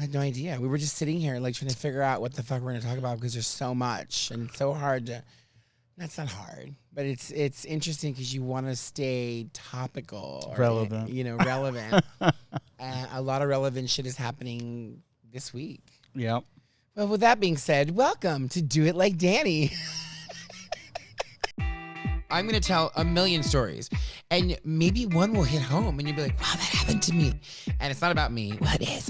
had no idea. We were just sitting here like trying to figure out what the fuck we're going to talk about because there's so much and it's so hard to. That's not hard, but it's interesting because you want to stay topical, or, relevant. Relevant. A lot of relevant shit is happening this week. Yep. Well, with that being said, welcome to Do It Like Danny. I'm going to tell a million stories, and maybe one will hit home, and you'll be like, wow, that happened to me. And it's not about me. What is?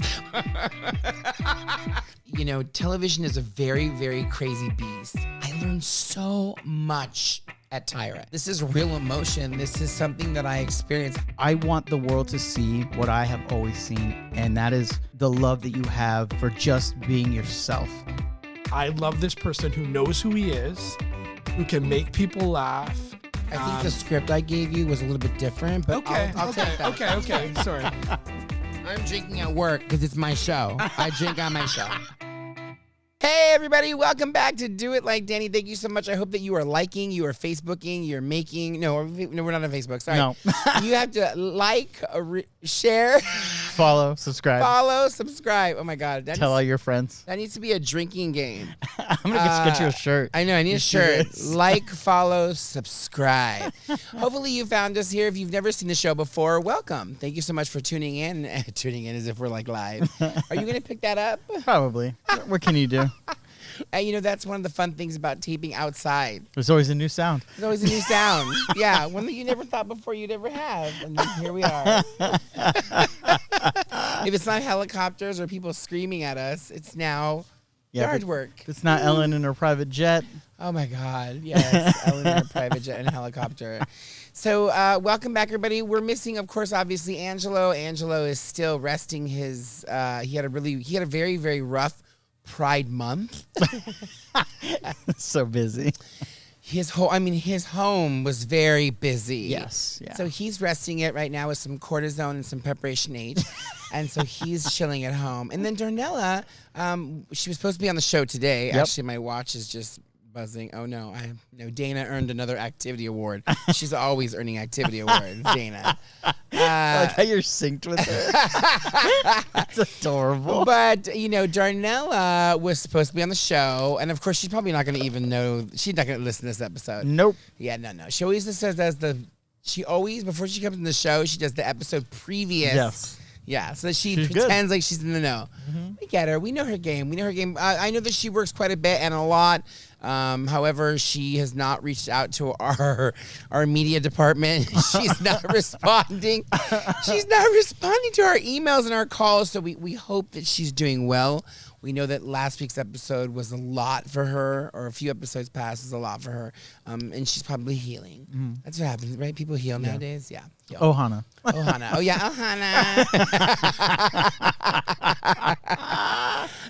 Television is a very, very crazy beast. I learned so much at Tyra. This is real emotion. This is something that I experienced. I want the world to see what I have always seen, and that is the love that you have for just being yourself. I love this person who knows who he is, who can make people laugh. I think the script I gave you was a little bit different, but I'll take that. Okay. Sorry. I'm drinking at work because it's my show. I drink on my show. Hey, everybody. Welcome back to Do It Like Danny. Thank you so much. I hope that you are liking, you are Facebooking, you're making... No, we're not on Facebook. Sorry. No. You have to like, share... Follow, subscribe. Oh, my God. Tell all your friends. That needs to be a drinking game. I'm going to get you a shirt. I know. I need a shirt. Like, follow, subscribe. Hopefully you found us here. If you've never seen the show before, welcome. Thank you so much for tuning in. Tuning in as if we're like live. Are you going to pick that up? Probably. What can you do? And that's one of the fun things about taping outside. There's always a new sound. There's always a new sound. Yeah, one that you never thought before you'd ever have. And then here we are. If it's not helicopters or people screaming at us, it's now yard work. It's not Ellen in her private jet. Oh, my God. Yes, Ellen in her private jet and helicopter. So welcome back, everybody. We're missing, of course, obviously, Angelo. Angelo is still resting his he had a very, very rough Pride Month. So busy. His home was very busy. Yes. Yeah. So he's resting it right now with some cortisone and some preparation H. And so he's chilling at home. And then Darnella, she was supposed to be on the show today. Yep. Actually, my watch is just buzzing. Oh, no. Dana earned another activity award. She's always earning activity awards, Dana. I like how you're synced with her. That's adorable. But, Darnella was supposed to be on the show. And, of course, she's probably not going to even know. She's not going to listen to this episode. Nope. Yeah, no. She always before she comes in the show, she does the episode previous. Yes. Yeah, so she She's pretends good. like she's in the know. Mm-hmm. We get her. We know her game. I know that she works quite a bit and a lot. However, she has not reached out to our media department. She's not responding. She's not responding to our emails and our calls, so we hope that she's doing well. We know that last week's episode was a lot for her, or a few episodes past was a lot for her, and she's probably healing. Mm-hmm. That's what happens, right? People heal nowadays. Yeah. Ohana. Oh, yeah. Ohana.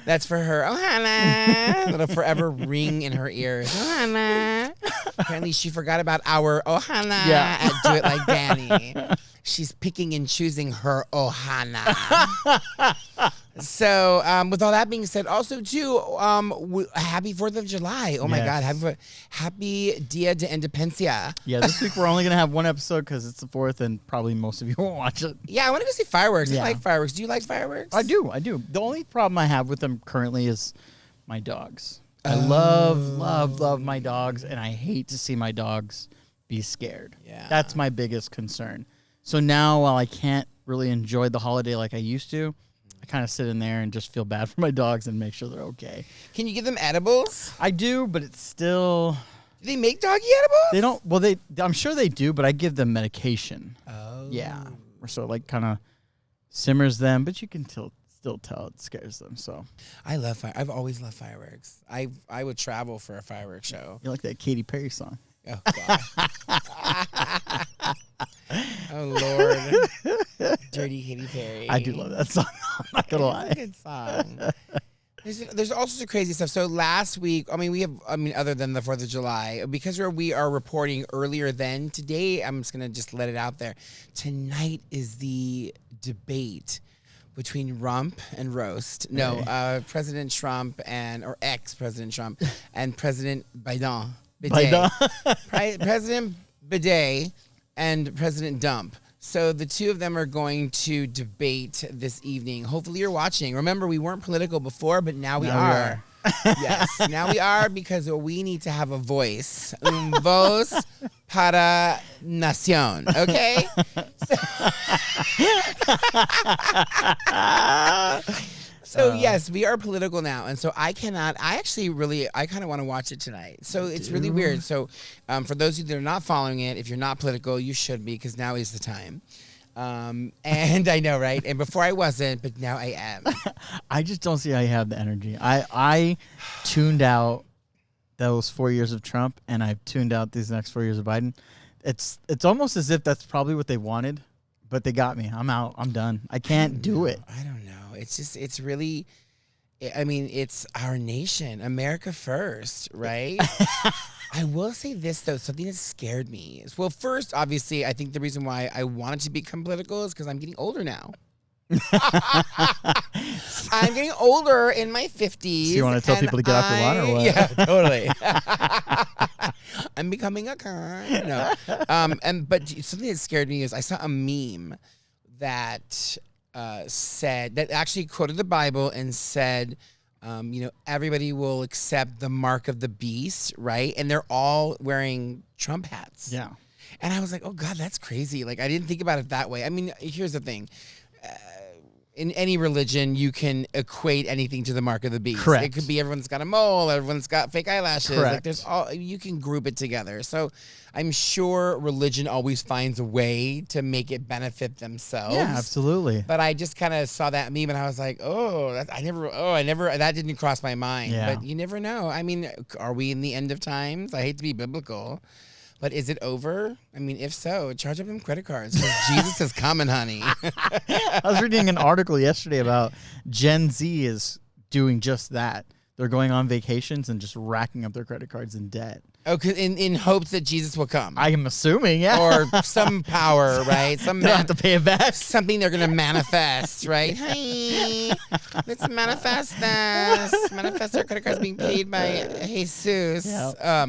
That's for her. Ohana. It'll forever ring in her ears. Ohana. Apparently, she forgot about our Ohana at Do It Like Danny. She's picking and choosing her Ohana. So, with all that being said, also, too, happy 4th of July. Oh, my God. Happy Dia de Independencia. Yeah, this week we're only going to have one episode because it's the 4th and probably most of you won't watch it. Yeah, I want to go see fireworks. Yeah. I like fireworks. Do you like fireworks? I do. The only problem I have with them currently is my dogs. I love my dogs, and I hate to see my dogs be scared. Yeah. That's my biggest concern. So now, while I can't really enjoy the holiday like I used to, I kind of sit in there and just feel bad for my dogs and make sure they're okay. Can you give them edibles? I do, but it's still... Do they make doggy edibles? They don't... Well, I'm sure they do, but I give them medication. Oh. Yeah. So it like kind of simmers them, but you can still tell it scares them. So I love fire. I've always loved fireworks. I would travel for a fireworks show. You like that Katy Perry song? Oh, God. Oh, Lord. Dirty Katy Perry. I do love that song. I'm not going to lie. It's a good song. There's all sorts of crazy stuff. So last week, other than the 4th of July, because we are reporting earlier than today, I'm just going to just let it out there. Tonight is the debate between Rump and Roast. No, President Trump or ex-President Trump and President Biden. President Bidet and President Dump. So the two of them are going to debate this evening. Hopefully you're watching. Remember, we weren't political before, but now we are. Yes, now we are because we need to have a voice. Un voz para nación, okay? So yes, we are political now, and so I kind of want to watch it tonight. So it's really weird. So for those of you that are not following it, if you're not political, you should be, because now is the time. And I know, right? And before I wasn't, but now I am. I just don't see how you have the energy. I tuned out those 4 years of Trump, and I've tuned out these next 4 years of Biden. It's almost as if that's probably what they wanted, but they got me. I'm out. I'm done. I can't do it. I don't know. It's really, I mean, it's our nation, America first, right? I will say this, though, something that scared me is, well, first, obviously, I think the reason why I wanted to become political is because I'm getting older now. I'm getting older in my 50s. So you want to tell people to get off your lawn or what? Yeah, totally. I'm becoming a con. No. But something that scared me is I saw a meme that said, that actually quoted the Bible and said, everybody will accept the mark of the beast, right? And they're all wearing Trump hats. Yeah. And I was like, oh, God, that's crazy. Like, I didn't think about it that way. I mean, here's the thing. In any religion, you can equate anything to the mark of the beast. Correct. It could be everyone's got a mole, everyone's got fake eyelashes. Correct. Like you can group it together. So I'm sure religion always finds a way to make it benefit themselves. Yeah, absolutely. But I just kind of saw that meme and I was like, that didn't cross my mind. Yeah. But you never know. I mean, are we in the end of times? I hate to be biblical. But is it over? I mean, if so, charge up them credit cards because Jesus is coming, honey. I was reading an article yesterday about Gen Z is doing just that. They're going on vacations and just racking up their credit cards in debt. Oh, in hopes that Jesus will come. I am assuming, yeah. Or some power, right? They don't have to pay it back. Something they're going to manifest, right? Hey, let's manifest this. Manifest our credit cards being paid by Jesus. Yeah.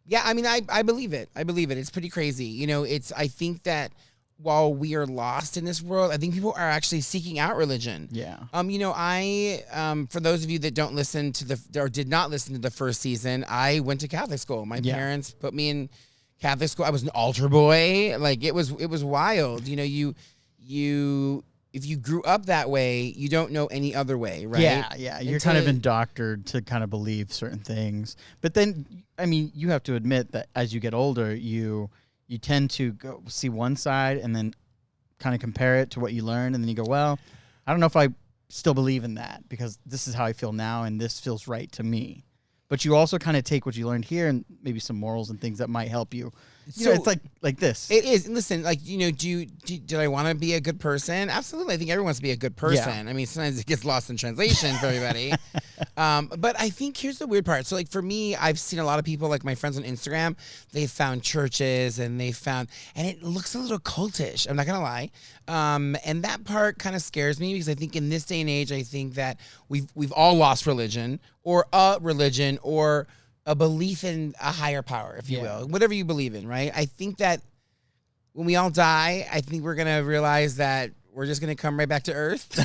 Yeah, I mean, I believe it. I believe it. It's pretty crazy. I think that while we are lost in this world, I think people are actually seeking out religion. Yeah. For those of you that don't listen to or did not listen to the first season, I went to Catholic school. My parents put me in Catholic school. I was an altar boy. Like it was wild. If you grew up that way, you don't know any other way, right? Yeah. You're kind of indoctrinated to kind of believe certain things. But then, I mean, you have to admit that as you get older, you tend to go see one side and then kind of compare it to what you learned. And then you go, well, I don't know if I still believe in that because this is how I feel now and this feels right to me. But you also kind of take what you learned here and maybe some morals and things that might help you. So it's like this. It is. Listen, did I want to be a good person? Absolutely. I think everyone wants to be a good person. Yeah. I mean, sometimes it gets lost in translation for everybody. But I think here's the weird part. So for me, I've seen a lot of people, like my friends on Instagram, they found churches and and it looks a little cultish. I'm not going to lie. And that part kind of scares me because I think in this day and age, I think that we've all lost religion or a religion or a belief in a higher power, if you will, whatever you believe in, right? I think that when we all die, I think we're going to realize that we're just going to come right back to earth.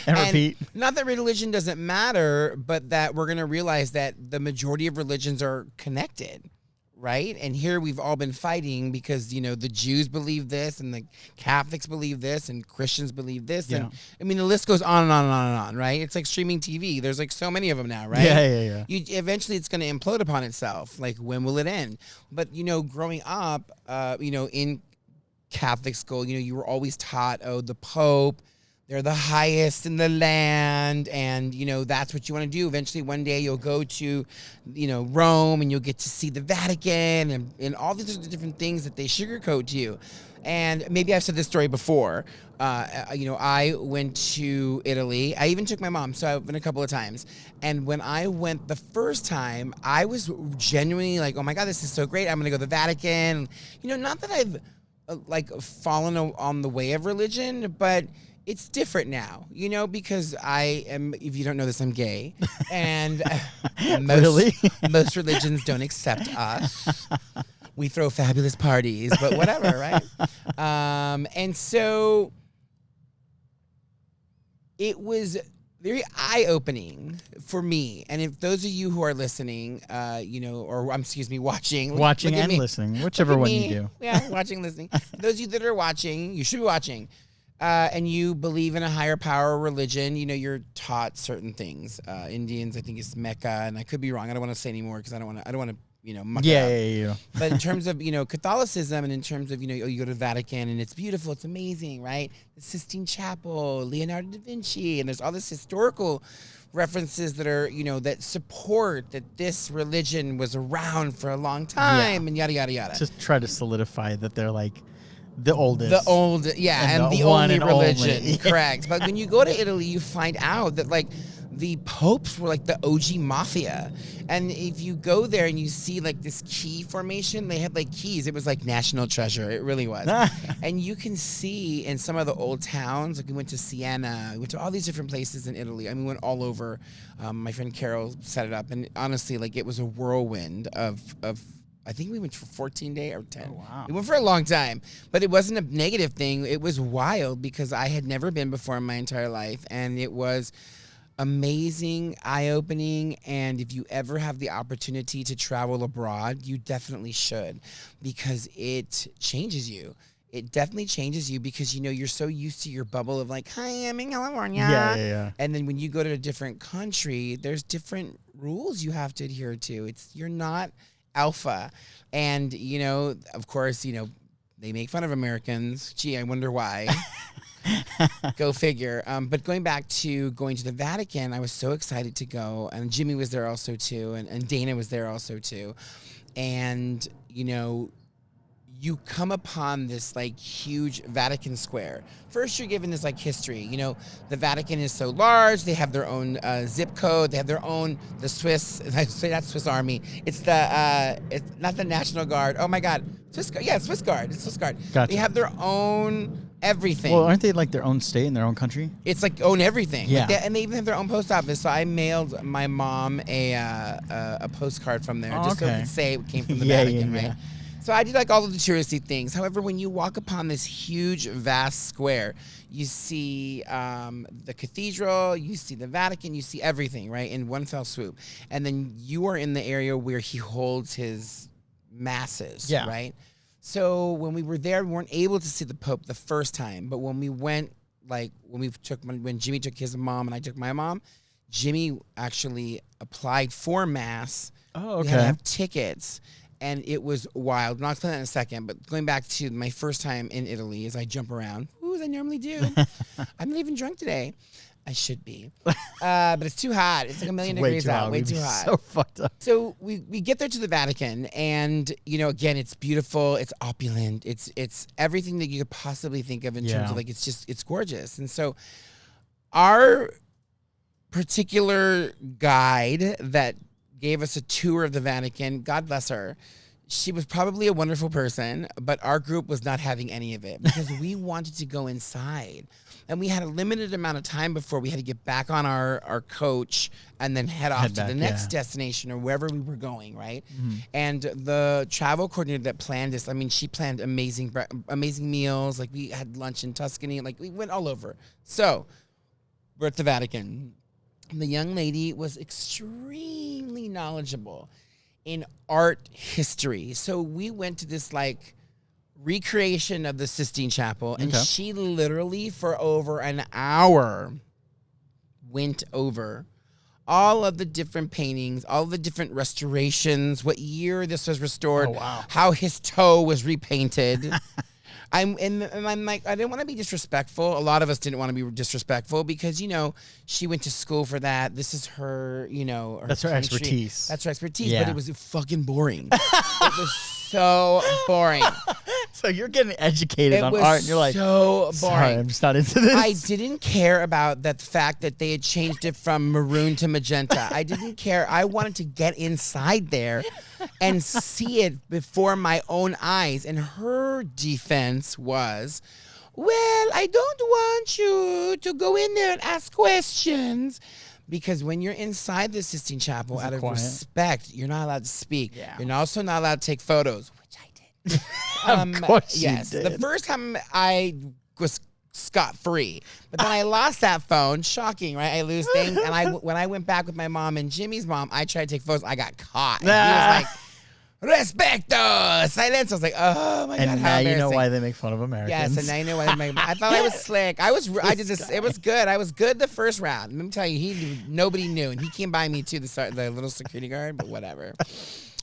and repeat. Not that religion doesn't matter, but that we're going to realize that the majority of religions are connected, right? And here we've all been fighting because, the Jews believe this and the Catholics believe this and Christians believe this. Yeah. And I mean, the list goes on and on and on and on, right? It's like streaming TV. There's like so many of them now, right? Yeah. Eventually it's going to implode upon itself. Like, when will it end? But, growing up, in Catholic school, you were always taught, the Pope, they're the highest in the land, and, that's what you want to do. Eventually, one day, you'll go to, Rome, and you'll get to see the Vatican and all these different things that they sugarcoat to you. And maybe I've said this story before. I went to Italy. I even took my mom, so I've been a couple of times. And when I went the first time, I was genuinely like, oh, my God, this is so great. I'm going to go to the Vatican. Not that I've, fallen on the way of religion, but it's different now, because I am, if you don't know this, I'm gay. And most religions don't accept us. We throw fabulous parties, but whatever, right? And so it was very eye-opening for me. And if those of you who are listening, watching. Watching look at and me. listening, whichever one you do. Yeah, watching, listening. Those of you that are watching, you should be watching. And you believe in a higher power religion, you're taught certain things. Indians, I think it's Mecca, and I could be wrong. I don't want to say anymore because I don't want to, muck it up. Yeah. But in terms of, Catholicism, and in terms of, you go to the Vatican and it's beautiful, it's amazing, right? The Sistine Chapel, Leonardo da Vinci, and there's all this historical references that are, that support that this religion was around for a long time, and yada, yada, yada. Just try to solidify that they're like the oldest. The old, yeah, and the only religion, correct. But when you go to Italy, you find out that, like, the popes were like the OG mafia. And if you go there and you see like this key formation, they had like keys. It was like national treasure. It really was. And you can see in some of the old towns, like we went to Siena, we went to all these different places in Italy. I mean, we went all over. My friend Carol set it up. And honestly, like it was a whirlwind of I think we went for 14 days or 10. Oh, wow. We went for a long time, but it wasn't a negative thing. It was wild because I had never been before in my entire life. And it was amazing, eye-opening, and if you ever have the opportunity to travel abroad, you definitely should, because it changes you. It definitely changes you because, you're so used to your bubble of like, hi, I'm in California. Yeah. And then when you go to a different country, there's different rules you have to adhere to. You're not alpha. And, of course, they make fun of Americans. Gee, I wonder why. Go figure. But going back to going to the Vatican, I was so excited to go. And Jimmy was there also, too. And Dana was there also, too. And, you come upon this, like, huge Vatican Square. First, you're given this, like, history. The Vatican is so large. They have their own zip code. They have their own, the Swiss, I say not Swiss Army. It's it's not the National Guard. Oh, my God. Swiss Guard. Yeah, Swiss Guard. It's Swiss Guard. Gotcha. They have their own everything. Well, aren't they like their own state in their own country? It's like own everything. Yeah. Like and they even have their own post office. So I mailed my mom a postcard from there just so it could say it came from the Vatican, right? So I did like all of the touristy things. However, when you walk upon this huge, vast square, you see the cathedral, you see the Vatican, you see everything, right, in one fell swoop. And then you are in the area where he holds his masses, right? So when we were there, we weren't able to see the Pope the first time. But when we went, like when Jimmy took his mom and I took my mom, Jimmy actually applied for Mass. Oh, okay. We had to have tickets. And it was wild. And I'll explain that in a second. But going back to my first time in Italy, as I jump around, as I normally do. I'm not even drunk today. I should be. But it's too hot. It's like 1,000,000 degrees out. Way too hot. So fucked up. So we get there to the Vatican, and again, it's beautiful. It's opulent. It's everything that you could possibly think of in terms of it's gorgeous. And so our particular guide that gave us a tour of the Vatican, God bless her, she was probably a wonderful person, but our group was not having any of it because we wanted to go inside. And we had a limited amount of time before we had to get back on our coach and then head off to the next destination or wherever we were going, right? Mm-hmm. And the travel coordinator that planned this, I mean, she planned amazing meals. Like, we had lunch in Tuscany. Like, we went all over. So, we're at the Vatican. The young lady was extremely knowledgeable in art history. So we went to this like recreation of the Sistine Chapel, and she literally for over an hour went over all of the different paintings, all the different restorations, what year this was restored, how his toe was repainted. I'm like, I didn't want to be disrespectful. A lot of us didn't want to be disrespectful because, she went to school for that. This is her, that's her expertise. That's her expertise. Yeah. But it was fucking boring. It was so boring. So you're getting educated on art, and you're like, so boring. Sorry, I'm just not into this. I didn't care about the fact that they had changed it from maroon to magenta. I didn't care. I wanted to get inside there and see it before my own eyes. And her defense was, well, I don't want you to go in there and ask questions. Because when you're inside the Sistine Chapel, out of respect, you're not allowed to speak. Yeah. You're also not allowed to take photos, which I Of course yes. you The did. first time I was scot-free, but then I lost that phone. Shocking, right? I lose things. And when I went back with my mom and Jimmy's mom, I tried to take photos. I got caught. And he was like, Respecto, silence. I was like, oh my God, And how now you know embarrassing. why they make fun of Americans. Yes, and now you know why. I thought I was slick. I did this. It was good. I was good the first round. Let me tell you, nobody knew, and he came by me too. The little security guard, but whatever.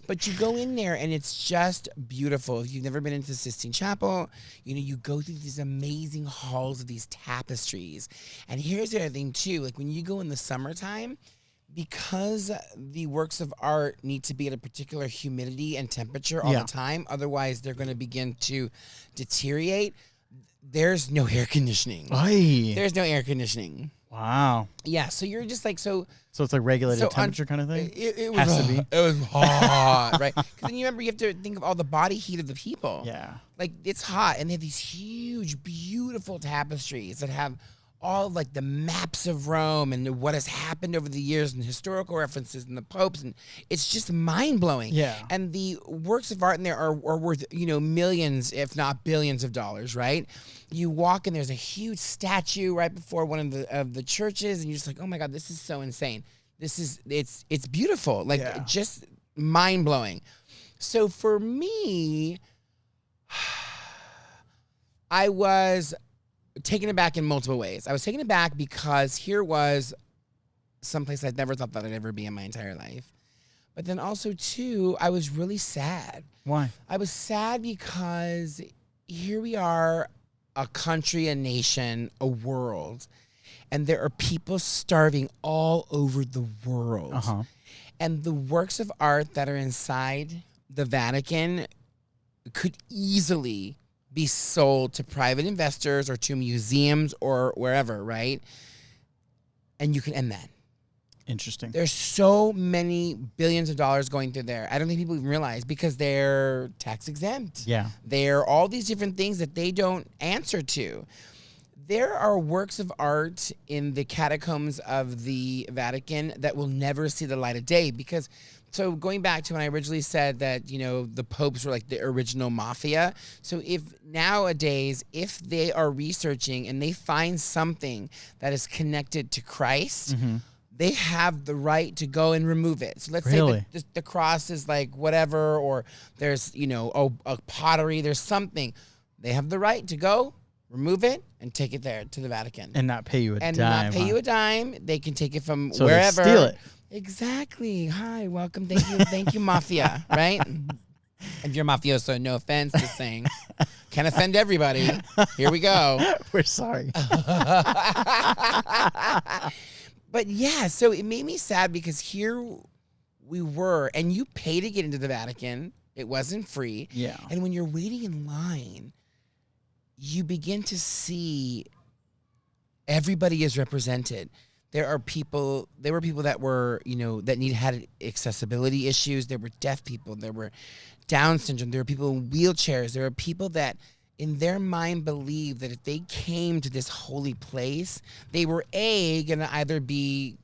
But you go in there, and it's just beautiful. If you've never been into the Sistine Chapel, you go through these amazing halls of these tapestries. And here's the other thing too. Like when you go in the summertime, because the works of art need to be at a particular humidity and temperature all the time, otherwise they're going to begin to deteriorate. There's no air conditioning. Aye. There's no air conditioning. Wow. Yeah, so you're just like So it's like regulated temperature kind of thing? It Has was to be. It was hot, right? Because then you remember you have to think of all the body heat of the people. Yeah. Like it's hot, and they have these huge, beautiful tapestries that have all like the maps of Rome and what has happened over the years and historical references and the popes, and it's just mind blowing. Yeah. And the works of art in there are worth millions, if not billions of dollars, right? You walk and there's a huge statue right before one of the churches, and you're just like, oh my God, this is so insane. It's beautiful, like just mind blowing. So for me, I was taken aback in multiple ways. I was taken aback because here was someplace I'd never thought that I'd ever be in my entire life. But then also, too, I was really sad. Why? I was sad because here we are, a country, a nation, a world, and there are people starving all over the world. Uh-huh. And the works of art that are inside the Vatican could easily be sold to private investors or to museums or wherever, right? And you can end that. Interesting. There's so many billions of dollars going through there. I don't think people even realize because they're tax exempt. Yeah. They're all these different things that they don't answer to. There are works of art in the catacombs of the Vatican that will never see the light of day because, so going back to when I originally said that, the popes were like the original mafia. So if nowadays, if they are researching and they find something that is connected to Christ, they have the right to go and remove it. So let's say the cross is like whatever, or there's, a pottery, there's something. They have the right to go, remove it, and take it there to the Vatican. And not pay you a dime. And not pay you a dime. They can take it from so wherever. They steal it. Exactly. Hi, welcome. Thank you, mafia, right? If you're mafioso, no offense, just saying. Can't offend everybody. Here we go. We're sorry. But yeah, so it made me sad because here we were, and you pay to get into the Vatican. It wasn't free. Yeah. And when you're waiting in line, you begin to see everybody is represented. There were people that were, that had accessibility issues. There were deaf people. There were Down syndrome. There were people in wheelchairs. There were people that in their mind believed that if they came to this holy place, they were going to either be,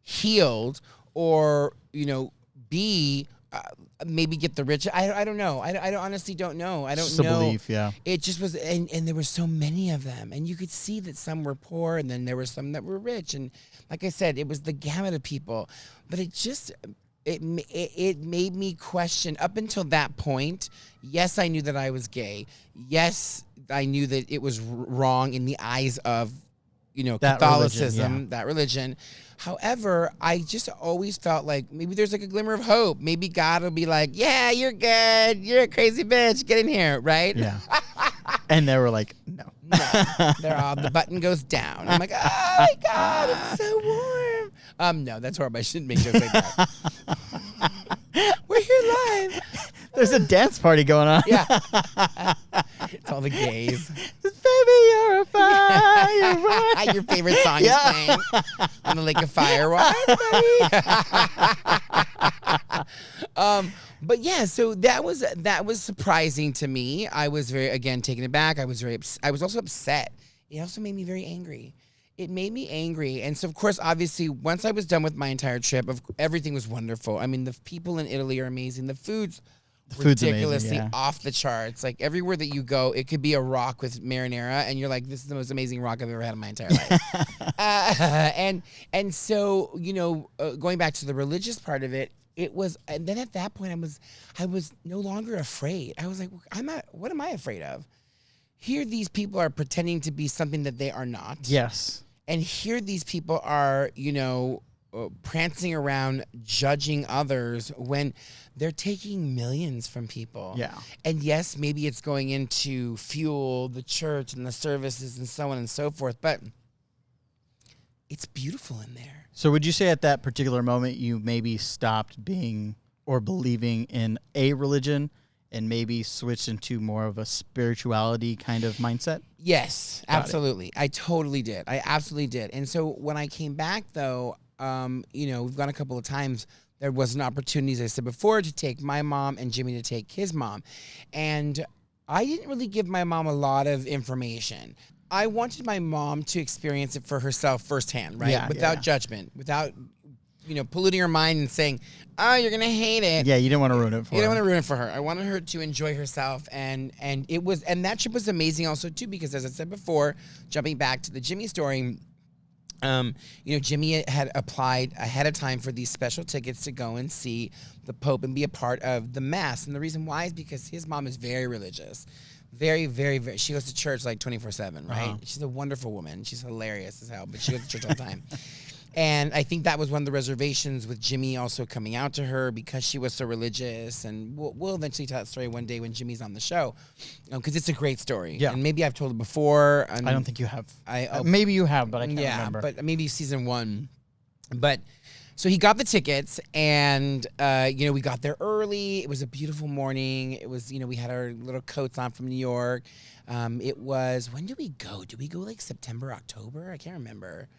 healed or, B, maybe get the rich. I don't know. I honestly don't know. I don't just know. A belief, yeah. It just was, and there were so many of them, and you could see that some were poor, and then there were some that were rich, and like I said, it was the gamut of people. But it made me question. Up until that point, yes, I knew that I was gay. Yes, I knew that it was wrong in the eyes of, Catholicism, that religion. However, I just always felt like maybe there's like a glimmer of hope. Maybe God will be like, yeah, you're good. You're a crazy bitch. Get in here, right? Yeah. And they were like, no. They're all, the button goes down. I'm like, oh my God, it's so warm. No, that's horrible. I shouldn't make jokes like that. We're here live. There's a dance party going on. Yeah. It's all the gays. Baby, you're a fire. Your favorite song is playing on the Lake of Fire. But yeah, so that was surprising to me. I was very, again, taken aback. I was also upset. It also made me very angry. It made me angry. And so, of course, obviously, once I was done with my entire trip, everything was wonderful. I mean, the people in Italy are amazing. The foods The food's amazing, ridiculously yeah. off the charts. Like everywhere that you go, it could be a rock with marinara, and you're like, this is the most amazing rock I've ever had in my entire life. And so, going back to the religious part of it, it was, and then at that point I was no longer afraid. I was like, what am I afraid of? Here these people are pretending to be something that they are not. Yes. And here these people are, prancing around judging others when they're taking millions from people. Yeah. And yes, maybe it's going into fuel the church and the services and so on and so forth, but it's beautiful in there. So would you say at that particular moment you maybe stopped being or believing in a religion and maybe switched into more of a spirituality kind of mindset? Yes, Got it. absolutely. I totally did. I absolutely did. And so when I came back, though, we've gone a couple of times. There was an opportunity, as I said before, to take my mom and Jimmy to take his mom. And I didn't really give my mom a lot of information. I wanted my mom to experience it for herself firsthand, right? Yeah, Without judgment, without, polluting her mind and saying, oh, you're going to hate it. Yeah, you didn't want to ruin it for her. You don't want to ruin it for her. I wanted her to enjoy herself, and that trip was amazing also too, because as I said before, jumping back to the Jimmy story, Jimmy had applied ahead of time for these special tickets to go and see the Pope and be a part of the Mass, and the reason why is because his mom is very religious. Very, very, very. She goes to church like 24/7, right? Uh-huh. She's a wonderful woman. She's hilarious as hell, but she goes to church all the time. And I think that was one of the reservations with Jimmy also coming out to her because she was so religious. And we'll eventually tell that story one day when Jimmy's on the show, because it's a great story. Yeah. And maybe I've told it before. I don't think you have. I Maybe you have, but I can't remember. but maybe season 1. But so he got the tickets, and we got there early. It was a beautiful morning. It was, we had our little coats on from New York. It was, when did we go? Did we go like September, October? I can't remember.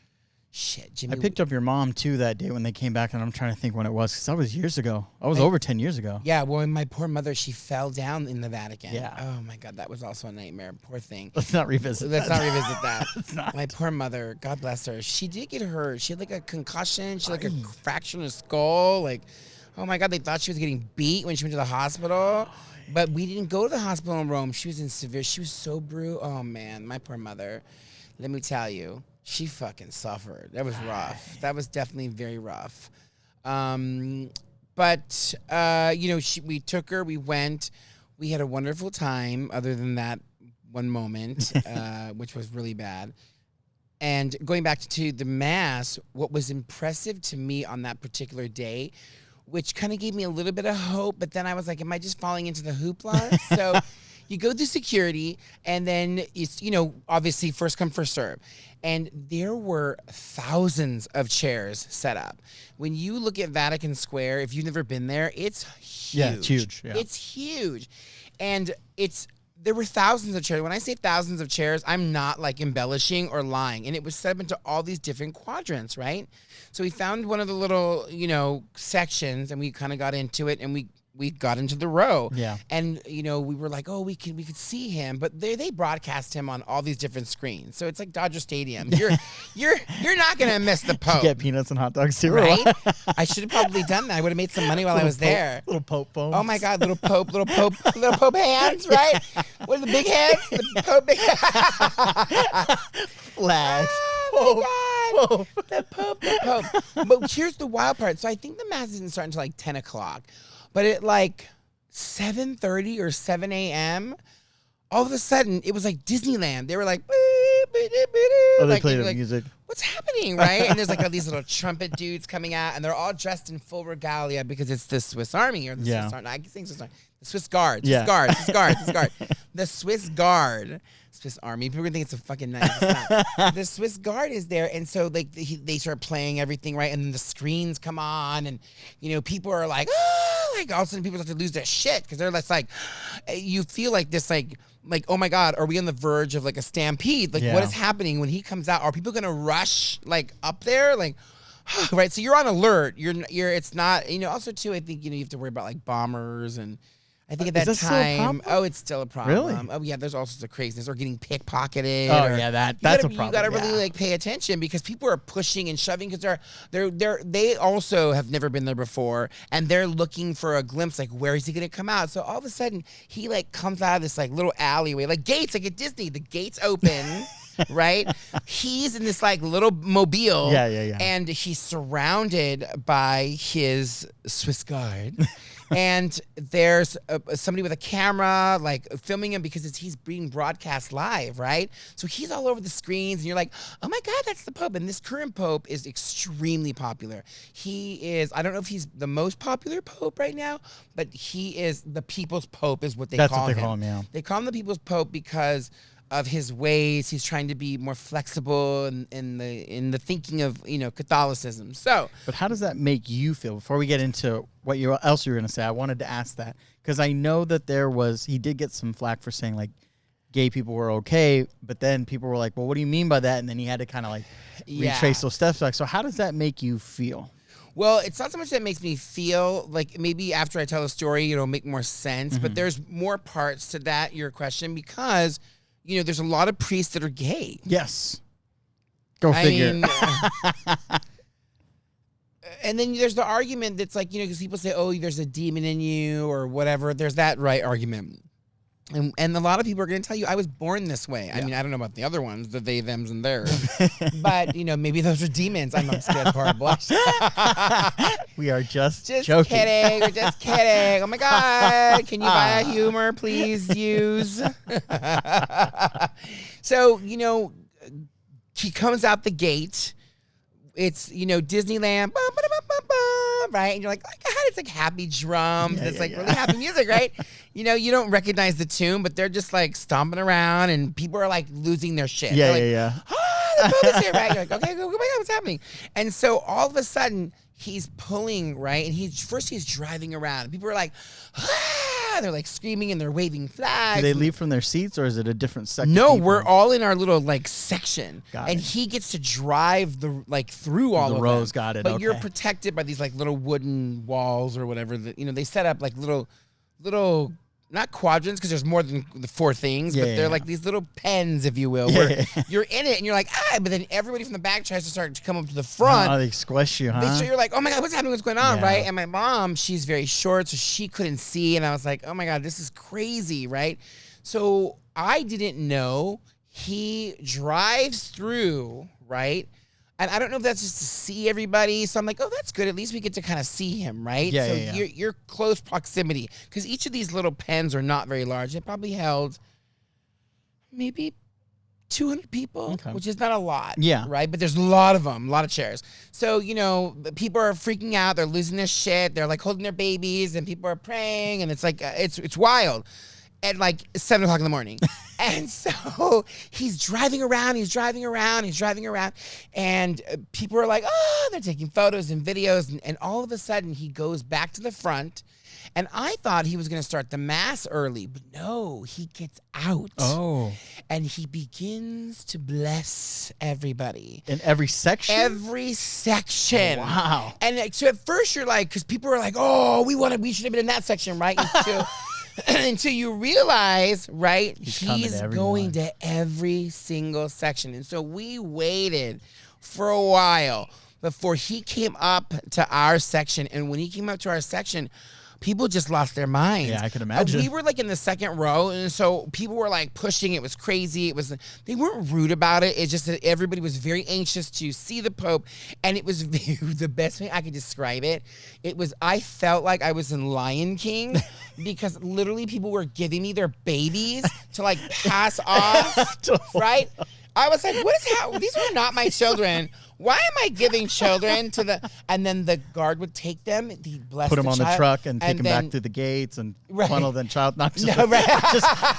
Shit, Jimmy. I picked up your mom, too, that day when they came back, and I'm trying to think when it was, because that was years ago. I was over 10 years ago. Yeah, well, and my poor mother, she fell down in the Vatican. Yeah. Oh, my God, that was also a nightmare. Poor thing. Let's not revisit Let's that. not revisit that. Let's not. My poor mother, God bless her. She did get hurt. She had like a concussion. She had like a fracture in her skull. Like, oh my God, they thought she was getting beat when she went to the hospital. But we didn't go to the hospital in Rome. She was so bruised. Oh man, my poor mother. Let me tell you, she fucking suffered. That was rough. That was definitely very rough. We took her, we went, we had a wonderful time other than that one moment, which was really bad. And going back to the Mass, what was impressive to me on that particular day, which kind of gave me a little bit of hope, but then I was like, am I just falling into the hoopla? So you go through security, and then it's, obviously first come, first serve. And there were thousands of chairs set up. When you look at Vatican Square, if you've never been there, it's huge. Yeah, it's huge. Yeah. It's huge. And there were thousands of chairs. When I say thousands of chairs, I'm not like embellishing or lying. And it was set up into all these different quadrants, right? So we found one of the little, sections, and we kind of got into it, and we got into the row. Yeah. And, we were like, oh, we could see him. But they broadcast him on all these different screens. So it's like Dodger Stadium. You're not going to miss the Pope. Did you get peanuts and hot dogs too, Right? I should have probably done that. I would have made some money while I was there. Little Pope phones. Oh my God, little Pope hands, right? What are the big hands? The Pope big Flags. Oh my God. The Pope. But here's the wild part. So I think the Mass didn't start until like 10 o'clock. But at like 7:30 or 7 a.m., all of a sudden, it was like Disneyland. They were like, They played the music. What's happening, right? And there's like all these little trumpet dudes coming out, and they're all dressed in full regalia because it's the Swiss Army or the Swiss Army. I think Swiss Army. The Swiss Guard. The Swiss Guard. Swiss Army. People are gonna think it's a fucking knife. It's not. The Swiss Guard is there, and so like they start playing everything, right? And then the screens come on, and people are like, oh, like all of a sudden people start to lose their shit because they're just like, you feel like this like oh my God, are we on the verge of like a stampede? Like what is happening when he comes out? Are people gonna rush like up there? Like right? So you're on alert. You're it's not, also too, I think, you have to worry about like bombers, and I think at Is that that still a time, problem? it's still a problem. Really? Oh yeah, there's all sorts of craziness or getting pickpocketed. Oh or, yeah, that's a problem. You gotta really yeah. like pay attention because people are pushing and shoving because they also have never been there before and they're looking for a glimpse like where is he gonna come out? So all of a sudden he like comes out of this like little alleyway, like gates, like at Disney, the gates open. Right? He's in this like little mobile. Yeah. And he's surrounded by his Swiss guard. And there's somebody with a camera like filming him because he's being broadcast live, right? So he's all over the screens and you're like, oh my God, that's the Pope. And this current Pope is extremely popular. He is, I don't know if he's the most popular Pope right now, but he is the People's Pope is what they That's call what him. they call him, yeah. They call him the People's Pope because of his ways. He's trying to be more flexible in the thinking of Catholicism. So, But how does that make you feel? Before we get into what else you were going to say, I wanted to ask that because I know that he did get some flack for saying like gay people were okay, but then people were like, well, what do you mean by that? And then he had to kind of like retrace those steps back. So how does that make you feel? Well, it's not so much that makes me feel like maybe after I tell a story, it'll make more sense. But there's more parts to that, your question, because there's a lot of priests that are gay. Yes. Go figure. And then there's the argument that's like, because people say, oh, there's a demon in you or whatever. There's that argument. And a lot of people are going to tell you, I was born this way. Yeah. I mean, I don't know about the other ones, the they, thems, and theirs. But, maybe those are demons. I'm not scared of horrible. We are just joking. Kidding. We're just kidding. Oh, my God. Can you buy a humor, please use? So, he comes out the gate. It's, Disneyland. Right? And you're like, oh my God, it's like happy drums. It's really happy music, right? You don't recognize the tune, but they're just like stomping around and people are like losing their shit. Yeah. Oh, the Pope is here, right? You're like, okay, oh my God, what's happening? And so all of a sudden, he's pulling, right? And he's driving around. And people are like, they're like screaming and they're waving flags. Do they leave from their seats or is it a different section? No, we're all in our little like section. Got and it. he gets to drive through all the of rows. them. Got it. But you're protected by these like little wooden walls or whatever that they set up like little not quadrants because there's more than the four things, but they're like these little pens, if you will, where you're in it and you're like, but then everybody from the back tries to start to come up to the front. Oh, they squish you, huh? So you're like, oh my God, what's happening? What's going on, Yeah. right? And my mom, she's very short, so she couldn't see, and I was like, oh my God, this is crazy, right? So I didn't know he drives through, right? And I don't know if that's just to see everybody. So I'm like, oh, that's good. At least we get to kind of see him, right? Yeah, so yeah. You're close proximity. Because each of these little pens are not very large. They probably held maybe 200 people, which is not a lot. Yeah. Right? But there's a lot of them, a lot of chairs. So, the people are freaking out. They're losing their shit. They're like holding their babies and people are praying. And it's like, it's wild. At like 7 o'clock in the morning. And so he's driving around, and people are like, oh, they're taking photos and videos. And all of a sudden he goes back to the front. And I thought he was going to start the mass early, but no, he gets out. Oh. And he begins to bless everybody. In every section? Every section. Wow. And so at first you're like, because people are like, oh, we should have been in that section, right? Until you realize, right, he's going to every single section. And so we waited for a while before he came up to our section. And when he came up to our section, people just lost their minds. Yeah, I can imagine. We were like in the second row, and so people were like pushing. It was crazy. They weren't rude about it. It's just that everybody was very anxious to see the Pope, and it was the best way I could describe it. I felt like I was in Lion King because literally people were giving me their babies to like pass off, right? I was like, these were not my children. Why am I giving children to the... And then the guard would take them, he'd bless Put them the on child, the truck and take them back to the gates and funnel the child. Not just, no, right.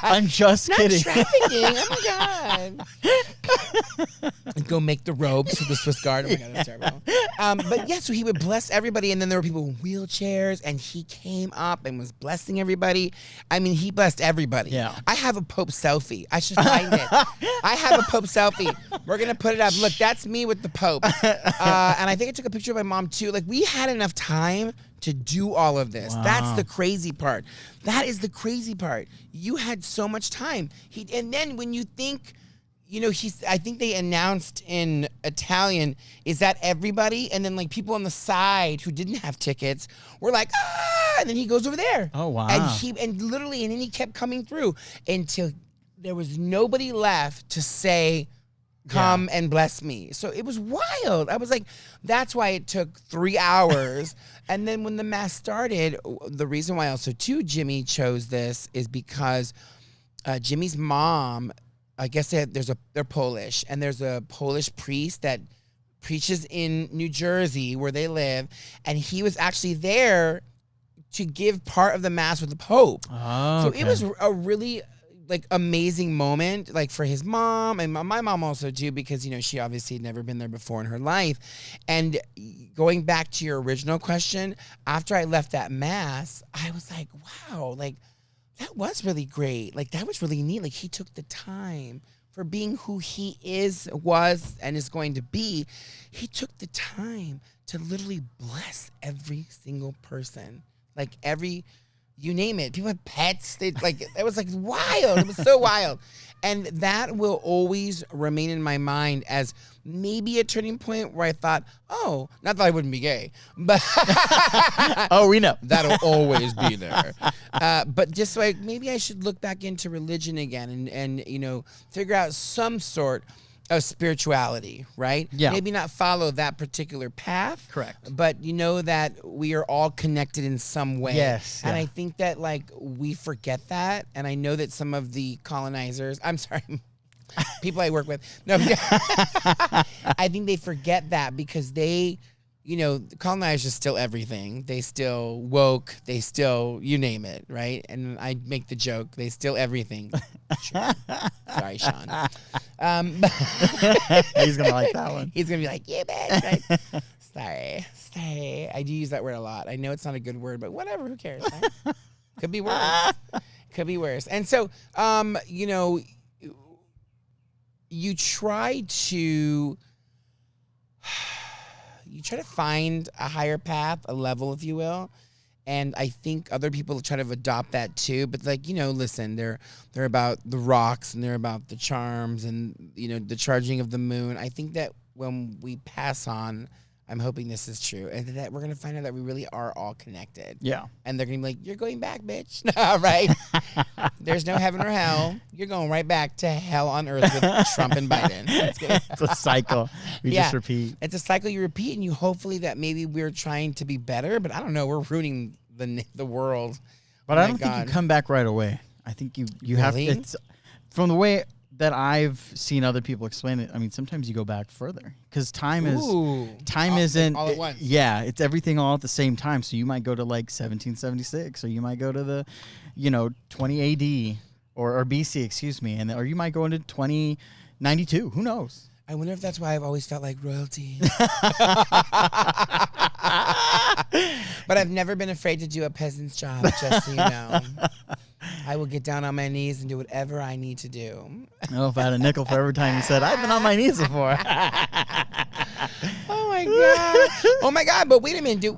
I'm just kidding. Not trafficking. Oh my God. And go make the robes for the Swiss Guard. Oh my God, that's terrible. But yeah, so he would bless everybody, and then there were people in wheelchairs, and he came up and was blessing everybody. I mean, he blessed everybody. Yeah. I have a Pope selfie. I should find it. I have a Pope selfie. We're gonna put it up. Look, that's me with the Pope. Pope. And I think I took a picture of my mom too. Like, we had enough time to do all of this. Wow. That's the crazy part. That is the crazy part. You had so much time. And then when you think, you know, I think they announced in Italian, is that everybody? And then like people on the side who didn't have tickets were like, ah, and then he goes over there. Oh, wow. And literally, and then he kept coming through until there was nobody left to say, come and bless me. So it was wild. I was like, that's why it took 3 hours. And then when the mass started, the reason why also too Jimmy chose this is because Jimmy's mom, I guess they're Polish, and there's a Polish priest that preaches in New Jersey where they live, and he was actually there to give part of the mass with the Pope. Oh, So okay. it was a really like amazing moment, like for his mom and my mom also too, because you know she obviously had never been there before in her life. And going back to your original question, after I left that mass, I was like, wow, like that was really great. Like that was really neat. Like he took the time for being who he was, and is going to be. He took the time to literally bless every single person, like you name it. People had pets. It was like wild. It was so wild. And that will always remain in my mind as maybe a turning point where I thought, oh, not that I wouldn't be gay, but oh, we know. that'll always be there. But just like maybe I should look back into religion again and you know, figure out some sort of spirituality, right? Yeah. Maybe not follow that particular path. Correct. But you know that we are all connected in some way. Yes. And yeah. I think that like we forget that. And I know that some of the colonizers, I'm sorry, people I work with, no, I think they forget that because they, you know, colonizers still everything. They still woke. They still, you name it, right? And I make the joke, they still everything. Sure. Sorry, Sean. He's going to like that one. He's going to be like, yeah, bitch. Right? Sorry. I do use that word a lot. I know it's not a good word, but whatever, who cares? Right? Could be worse. Could be worse. And so, you know, you try to find a higher path, a level, if you will. And I think other people try to adopt that too. But like, you know, listen, they're about the rocks and they're about the charms and, you know, the charging of the moon. I think that when we pass on, I'm hoping this is true, and that we're going to find out that we really are all connected. Yeah. And they're going to be like, you're going back, bitch. Right? There's no heaven or hell. You're going right back to hell on earth with Trump and Biden. It's a cycle. We just repeat. It's a cycle you repeat, and you hopefully that maybe we're trying to be better, but I don't know. We're ruining the world. But Oh I my don't think God. you come back right away. I think you have to. Really? It's, from the way that I've seen other people explain it, I mean, sometimes you go back further because time isn't all at once. Yeah, it's everything all at the same time. So you might go to like 1776, or you might go to the, 20 AD or BC, excuse me, or you might go into 2092. Who knows? I wonder if that's why I've always felt like royalty. But I've never been afraid to do a peasant's job, just so you know. I will get down on my knees and do whatever I need to do. Oh, if I had a nickel for every time you said, I've been on my knees before. Oh, my God. Oh, my God. But wait a minute.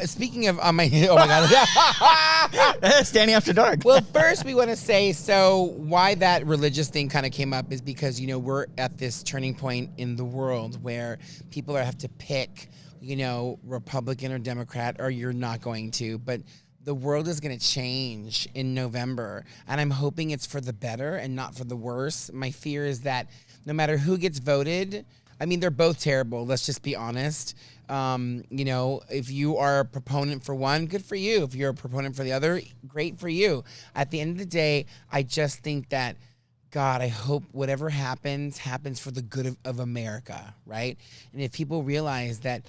Speaking of on my knees, oh, my God. Standing after dark. Well, first we want to say, so why that religious thing kind of came up is because, we're at this turning point in the world where people have to pick, Republican or Democrat, or you're not going to. But the world is going to change in November, and I'm hoping it's for the better and not for the worse. My fear is that no matter who gets voted, I mean, they're both terrible. Let's just be honest. If you are a proponent for one, good for you. If you're a proponent for the other, great for you. At the end of the day, I just think that, God, I hope whatever happens for the good of America, right? And if people realize that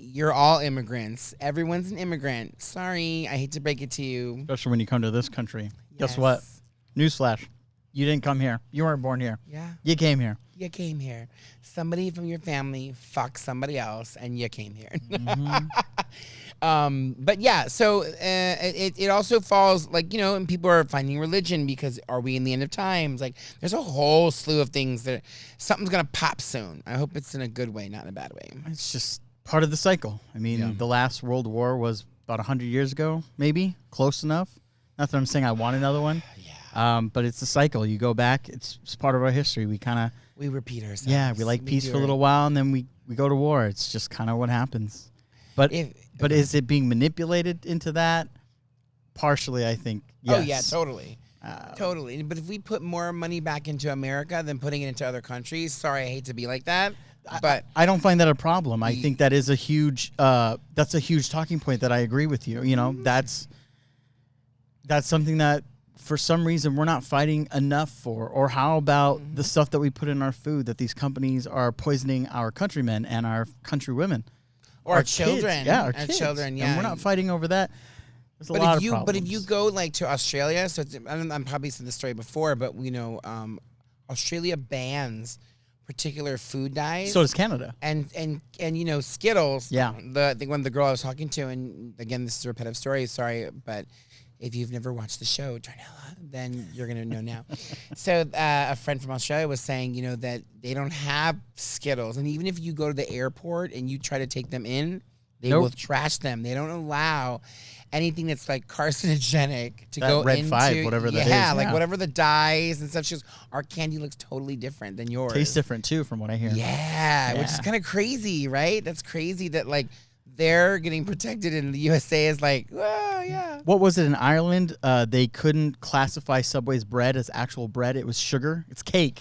you're all immigrants, everyone's an immigrant. Sorry, I hate to break it to you. Especially when you come to this country. Yes. Guess what? Newsflash. You didn't come here. You weren't born here. Yeah. You came here. You came here. Somebody from your family fucked somebody else, and you came here. Mm-hmm. But yeah, so it also falls like, you know, and people are finding religion because are we in the end of times? Like there's a whole slew of things that something's going to pop soon. I hope it's in a good way, not in a bad way. It's just part of the cycle. I mean, the last World War was about 100 years ago, maybe, close enough. Not that I'm saying I want another one. But it's a cycle. You go back. It's part of our history. We repeat ourselves. Yeah, we like peace for a little while, and then we go to war. It's just kind of what happens. But is it being manipulated into that? Partially, I think, yes. Oh, yeah, totally. Totally. But if we put more money back into America than putting it into other countries, sorry, I hate to be like that, but I don't find that a problem. I think that is a huge that's a huge talking point that I agree with you. You know, that's something that for some reason we're not fighting enough for. Or how about the stuff that we put in our food that these companies are poisoning our countrymen and our countrywomen? Or our children. Kids. Yeah, our kids. children. Yeah. And we're not fighting over that. There's a lot of problems. But if you go like to Australia, so I'm probably said this story before, but you know, Australia bans particular food dyes. So does Canada. And you know, Skittles. Yeah. The girl I was talking to, and again, this is a repetitive story, sorry, but if you've never watched the show, Darnella, then you're going to know now. So a friend from Australia was saying, you know, that they don't have Skittles. And even if you go to the airport and you try to take them in, they will trash them. They don't allow anything that's like carcinogenic to go Red into. 5, whatever that is. Yeah, like whatever the dyes and stuff. She goes, our candy looks totally different than yours. Tastes different too, from what I hear. Yeah, which is kind of crazy, right? That's crazy that like they're getting protected and the USA is like, oh, yeah. What was it in Ireland? They couldn't classify Subway's bread as actual bread. It was sugar. It's cake.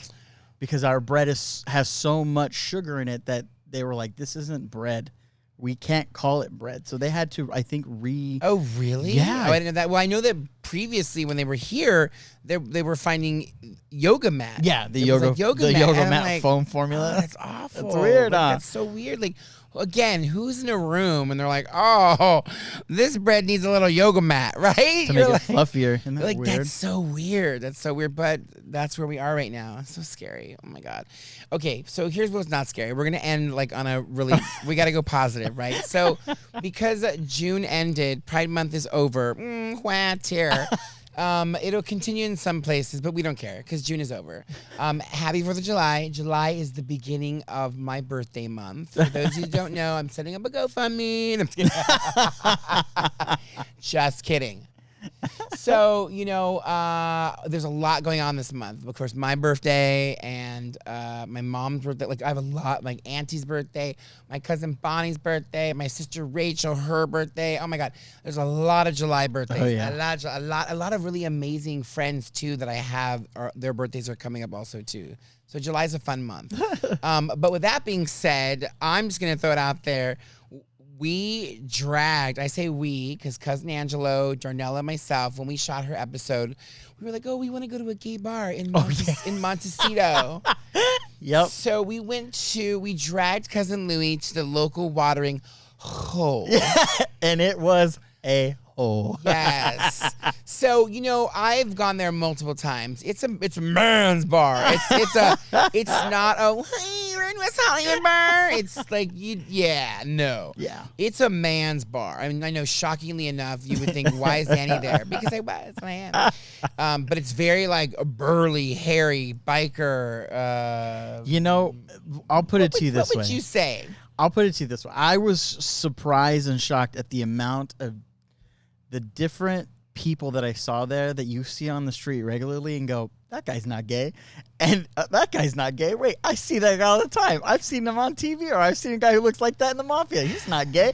Because our bread has so much sugar in it that they were like, this isn't bread. We can't call it bread. So they had to, I think, Oh, really? Yeah. Oh, I didn't know that. Well, I know that previously when they were here, they were finding yoga mat. Yeah, the It was yoga, like yoga the mat. yoga And I'm mat like, foam formula. Oh, that's awful. That's weird, Like, huh? That's so weird. Like, again, who's in a room and they're like, oh, this bread needs a little yoga mat, right? To make it fluffier. Isn't that like, weird? that's so weird. That's so weird, but that's where we are right now. It's so scary. Oh, my God. Okay, so here's what's not scary. We're going to end, like, on a really, we got to go positive, right? So, because June ended, Pride Month is over. Terror. It'll continue in some places, but we don't care because June is over. Happy 4th of July. July is the beginning of my birthday month. For those who don't know, I'm setting up a GoFundMe. I'm just kidding. Just kidding. So, you know, there's a lot going on this month. Of course, my birthday and my mom's birthday. Like, I have a lot. Like, Auntie's birthday, my cousin Bonnie's birthday, my sister Rachel, her birthday. Oh, my God. There's a lot of July birthdays. Oh, yeah. A lot of really amazing friends, too, that I have. Their birthdays are coming up also, too. So July's a fun month. But with that being said, I'm just going to throw it out there. We dragged, I say we, because Cousin Angelo, Darnella, and myself, when we shot her episode, we were like, oh, we want to go to a gay bar in Montecito. Yep. So we dragged Cousin Louie to the local watering hole. And it was a hole. Yes. So, you know, I've gone there multiple times. It's a man's bar. It's not a, hey, we're in West Hollywood bar. It's like, no. Yeah. It's a man's bar. I mean, I know, shockingly enough, you would think, why is Danny there? Because I was, I am. But it's very, like, a burly, hairy, biker. You know, I'll put it to you this way. What would you say? I'll put it to you this way. I was surprised and shocked at the amount of the different people that I saw there that you see on the street regularly and go, that guy's not gay. And that guy's not gay. Wait, I see that guy all the time. I've seen him on TV, or I've seen a guy who looks like that in the mafia. He's not gay.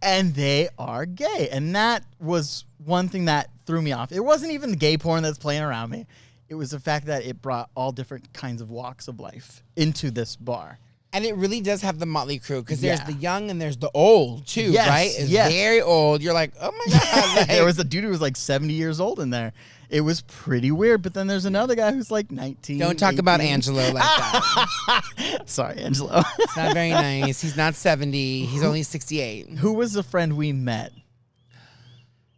And they are gay. And that was one thing that threw me off. It wasn't even the gay porn that's playing around me. It was the fact that it brought all different kinds of walks of life into this bar. And it really does have the motley crew because there's the young and there's the old too, right? It's yes. very old. You're like, oh my God. Like, there was a dude who was like 70 years old in there. It was pretty weird. But then there's another guy who's like 19. Don't talk 18. about Angelo like that. Sorry, Angelo. It's not very nice. He's not 70. He's only 68. Who was the friend we met?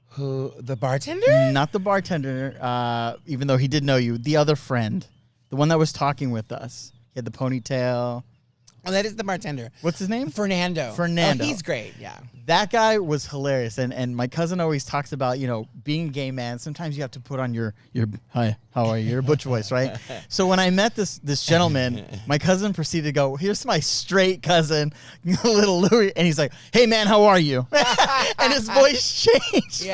Who? The bartender? Not the bartender, even though he did know you. The other friend. The one that was talking with us. He had the ponytail. Oh, that is the bartender. What's his name? Fernando. Fernando. Oh, he's great. Yeah. That guy was hilarious, and my cousin always talks about, being a gay man. Sometimes you have to put on your hi, how are you, your butch voice, right? So when I met this gentleman, my cousin proceeded to go, here's my straight cousin, little Louis, and he's like, hey man, how are you? And his voice changed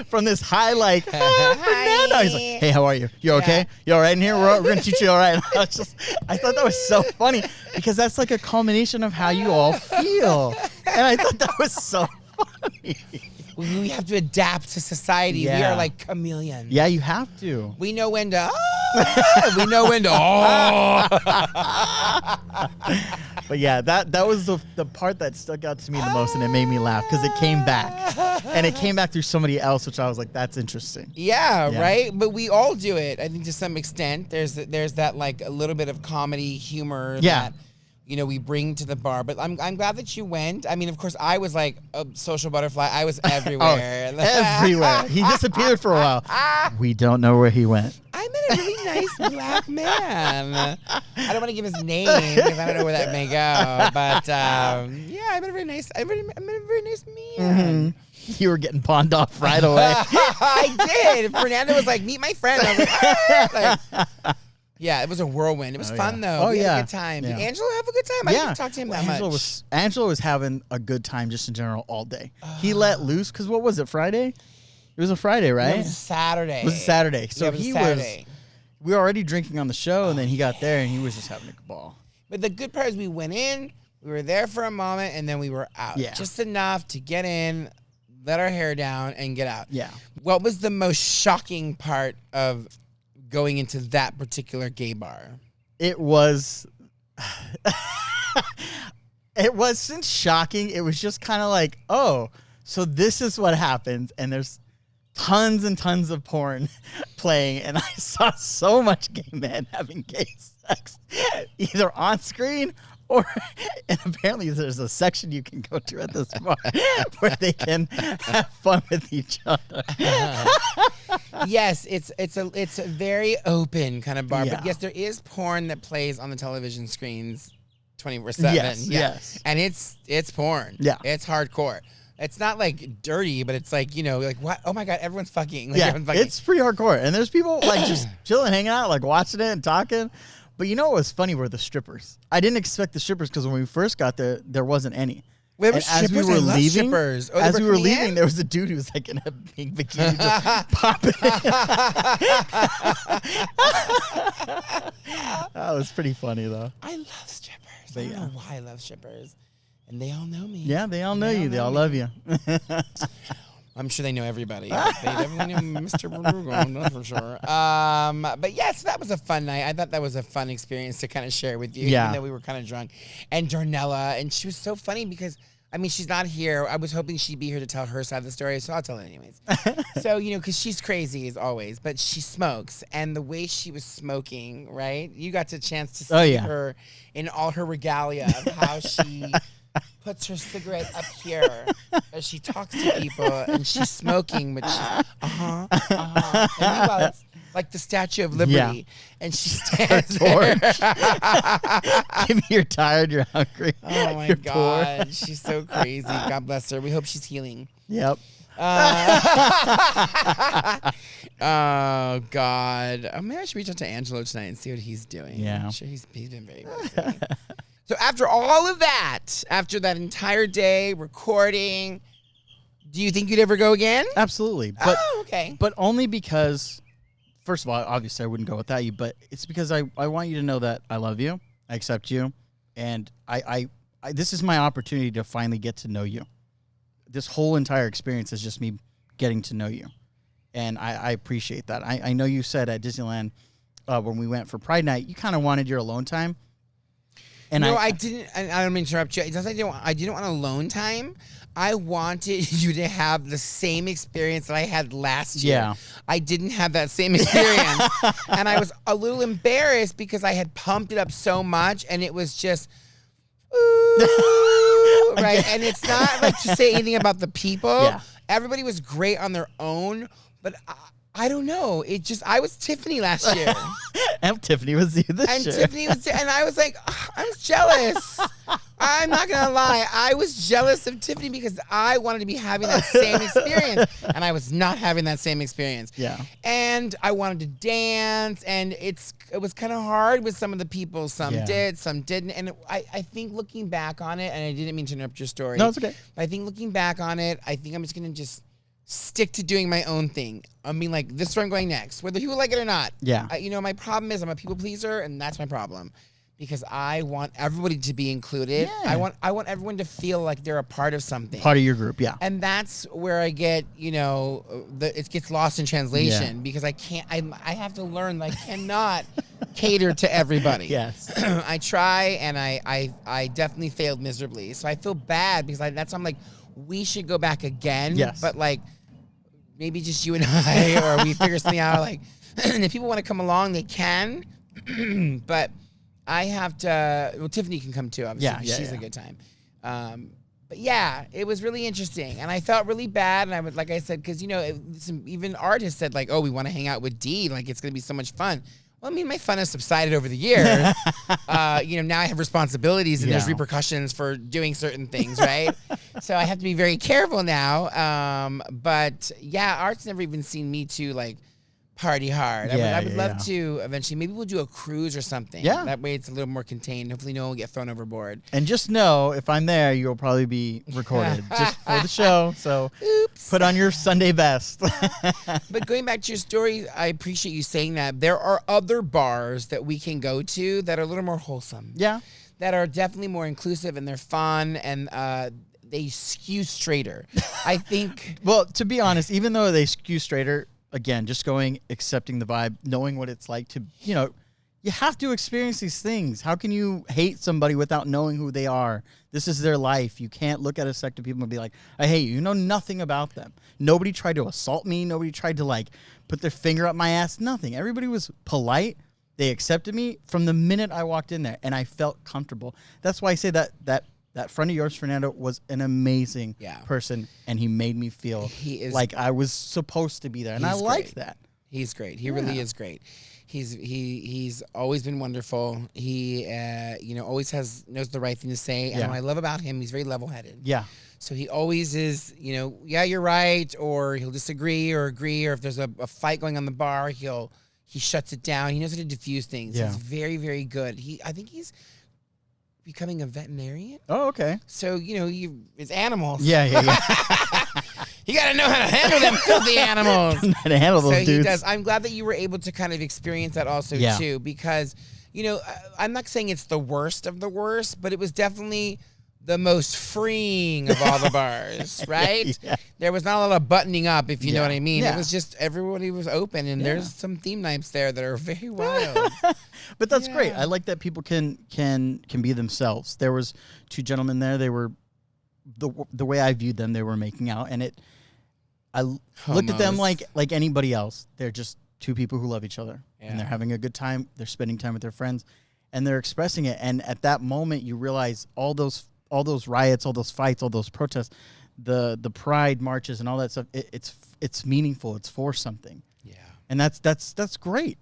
from this high like, Fernando. He's like, hey, how are you? You okay? You all right in here? We're gonna teach you all right. I thought that was so funny because that's like a culmination of how you all feel, and I thought that was so funny. We have to adapt to society. We are like chameleons. Yeah, you have to. We know when to. We know when to. But yeah, that was the part that stuck out to me the most, and it made me laugh because it came back, and it came back through somebody else, which I was like, that's interesting. Yeah, right. But we all do it. I think to some extent, there's that like a little bit of comedy humor. Yeah. That, we bring to the bar. But I'm glad that you went. I mean, of course, I was like a social butterfly. I was everywhere. Everywhere. He disappeared for a while. We don't know where he went. I met a really nice black man. I don't want to give his name because I don't know where that may go. But yeah, I met a very nice man. Mm-hmm. You were getting pawned off right away. I did. Fernando was like, meet my friend. I was like, ah! Yeah, it was a whirlwind. It was fun though. We had a good time. Did Angelo have a good time? I didn't talk to him that much. Angelo was having a good time just in general all day. He let loose because what was it, Friday? It was a Friday, right? It was a Saturday. It was a Saturday. So we were already drinking on the show, and then he got there and he was just having a ball. But the good part is we went in, we were there for a moment, and then we were out. Yeah. Just enough to get in, let our hair down, and get out. Yeah. What was the most shocking part of going into that particular gay bar? It was it wasn't shocking. It was just kind of like, oh, so this is what happens, and there's tons and tons of porn playing, and I saw so much gay men having gay sex either on screen or, and apparently there's a section you can go to at this bar where they can have fun with each other. Yes, it's a very open kind of bar, but yes, there is porn that plays on the television screens 24/7. Yes. And it's porn. Yeah. It's hardcore. It's not like dirty, but it's like, like what? Oh my God, everyone's fucking. Like, everyone's fucking. It's pretty hardcore. And there's people like just chilling, hanging out, like watching it and talking. But what was funny were the strippers. I didn't expect the strippers because when we first got there, there wasn't any. As we were leaving, there was a dude who was like in a pink bikini just popping. That was pretty funny though. I love strippers. I don't know why I love strippers. And they all know me. Yeah, they all know you. They all love you. I'm sure they know everybody. They definitely know Mr. Brugo, that's for sure. But yes, that was a fun night. I thought that was a fun experience to kind of share with you, even though we were kind of drunk. And Darnella, and she was so funny because, I mean, she's not here. I was hoping she'd be here to tell her side of the story, so I'll tell it anyways. So, because she's crazy as always, but she smokes. And the way she was smoking, right? You got the chance to see her in all her regalia of how she puts her cigarette up here as she talks to people, and she's smoking, but she's And meanwhile, it's like the Statue of Liberty, and she stands there. Give me, you're tired, you're hungry. Oh my God, poor. She's so crazy. God bless her. We hope she's healing. Yep. Oh God. Oh, maybe I should reach out to Angelo tonight and see what he's doing. Yeah. I'm sure he's been very busy. So after all of that, after that entire day recording, do you think you'd ever go again? Absolutely. But, okay. But only because, first of all, obviously I wouldn't go without you, but it's because I want you to know that I love you, I accept you, and I this is my opportunity to finally get to know you. This whole entire experience is just me getting to know you, and I appreciate that. I know you said at Disneyland when we went for Pride Night, you kind of wanted your alone time. And no, I didn't. I don't mean to interrupt you. It doesn't. I didn't want alone time. I wanted you to have the same experience that I had last year. Yeah. I didn't have that same experience, and I was a little embarrassed because I had pumped it up so much, and it was just, ooh, right. And it's not like to say anything about the people. Yeah. Everybody was great on their own, but I don't know. I was Tiffany last year. And Tiffany was you this And year. Tiffany was, and I was like, "Ugh, I was jealous. I'm not gonna lie, I was jealous of Tiffany because I wanted to be having that same experience, and I was not having that same experience. Yeah. And I wanted to dance, and it was kind of hard with some of the people. Some did, some didn't, and I think looking back on it, and I didn't mean to interrupt your story. No, it's okay. But I think looking back on it, I think I'm just gonna just stick to doing my own thing. I mean, like, this is where I'm going next, whether people like it or not. Yeah. My problem is I'm a people pleaser, and that's my problem. Because I want everybody to be included. Yeah. I want everyone to feel like they're a part of something. Part of your group, yeah. And that's where I get, it gets lost in translation because I have to learn that I cannot cater to everybody. Yes. I try, and I definitely failed miserably. So I feel bad because I'm like, we should go back again. Yes. But like, maybe just you and I, or we figure something out. Like, and if people want to come along, they can. But I have to. Well, Tiffany can come too. Obviously, she's a good time. But yeah, it was really interesting, and I felt really bad. And I would, like I said, because even Art has said like, "Oh, we want to hang out with Dee. Like, it's gonna be so much fun." Well, I mean, my fun has subsided over the years. Now I have responsibilities, and there's repercussions for doing certain things, right? So I have to be very careful now. But yeah, Art's never even seen me too like party hard. I would love to eventually. Maybe we'll do a cruise or something. Yeah. That way it's a little more contained. Hopefully no one will get thrown overboard. And just know, if I'm there, you'll probably be recorded just for the show. So put on your Sunday best. But going back to your story, I appreciate you saying that. There are other bars that we can go to that are a little more wholesome. Yeah. That are definitely more inclusive, and they're fun, and they skew straighter. I think. Well, to be honest, even though they skew straighter, again, just going, accepting the vibe, knowing what it's like to, you have to experience these things. How can you hate somebody without knowing who they are? This is their life. You can't look at a sect of people and be like, I hate you. You know nothing about them. Nobody tried to assault me. Nobody tried to like put their finger up my ass. Nothing. Everybody was polite. They accepted me from the minute I walked in there, and I felt comfortable. That's why I say that friend of yours, Fernando, was an amazing person, and he made me feel like I was supposed to be there, and I liked that. He's great. He really is great. He's always been wonderful. He always knows the right thing to say, and what I love about him, he's very level-headed. Yeah. So he always is, you're right, or he'll disagree or agree, or if there's a fight going on the bar, he shuts it down. He knows how to diffuse things. Yeah. He's very, very good. I think he's becoming a veterinarian. Oh, okay. So, it's animals. Yeah. You got to know how to handle them filthy animals. How to handle those dudes. He does. I'm glad that you were able to kind of experience that also, too, because, I'm not saying it's the worst of the worst, but it was definitely the most freeing of all the bars, right? Yeah. There was not a lot of buttoning up, if you know what I mean. Yeah. It was just everybody was open, and there's some theme nights there that are very wild. But that's great. I like that people can be themselves. There was two gentlemen there. They were the way I viewed them. They were making out, and I looked at them like anybody else. They're just two people who love each other, and they're having a good time. They're spending time with their friends, and they're expressing it. And at that moment, you realize all those riots, all those fights, all those protests, the pride marches, and all that stuff. It's meaningful. It's for something. Yeah, and that's great.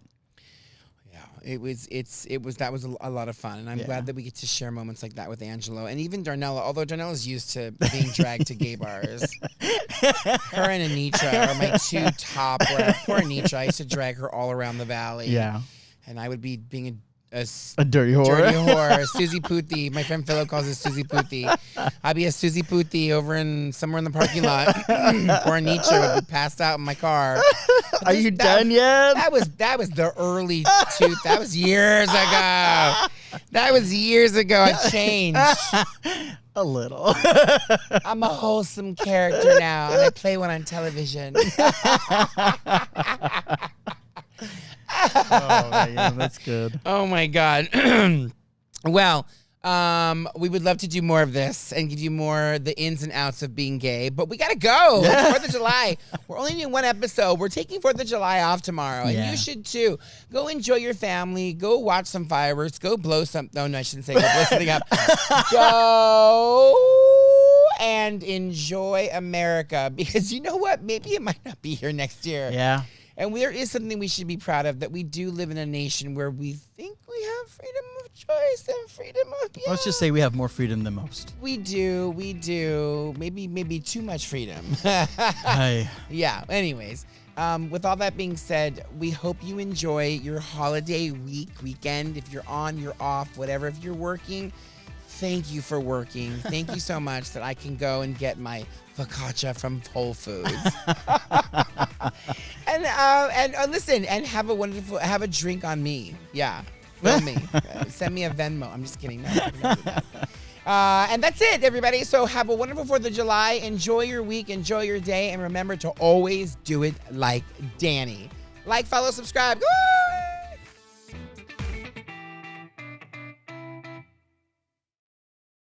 That was a lot of fun, and I'm glad that we get to share moments like that with Angelo and even Darnella. Although Darnella's used to being dragged to gay bars, her and Anitra are my two top. Poor Anitra, I used to drag her all around the valley. Yeah, and I would be being a dirty whore. Dirty whore. Susie Puthi. My friend Philo calls it Susie Puthi. I'd be a Susie Puthi over somewhere in the parking lot. Poor Anitra would be passed out in my car. Are you done yet? That was the early that was years ago. That was years ago. I changed. A little. I'm a wholesome character now, and I play one on television. Oh, man, that's good. Oh, my God. Well, we would love to do more of this and give you more the ins and outs of being gay, but we got to go. It's 4th of July. We're only doing one episode. We're taking 4th of July off tomorrow, and you should too. Go enjoy your family. Go watch some fireworks. Go blow some. No, I shouldn't say go blow something up. Go and enjoy America, because you know what? Maybe it might not be here next year. Yeah. And there is something we should be proud of, that we do live in a nation where we think we have freedom of choice and freedom of, Let's just say we have more freedom than most. We do. Maybe too much freedom. Hey. Yeah, anyways. With all that being said, we hope you enjoy your holiday weekend. If you're on, you're off, whatever. If you're working, thank you for working. Thank you so much that I can go and get my focaccia from Whole Foods. and listen, and have a drink on me. Yeah, film me. Send me a Venmo. I'm just kidding. No, I'm not gonna do that. And that's it, everybody. So have a wonderful 4th of July. Enjoy your week. Enjoy your day. And remember to always do it like Danny. Like, follow, subscribe. Woo!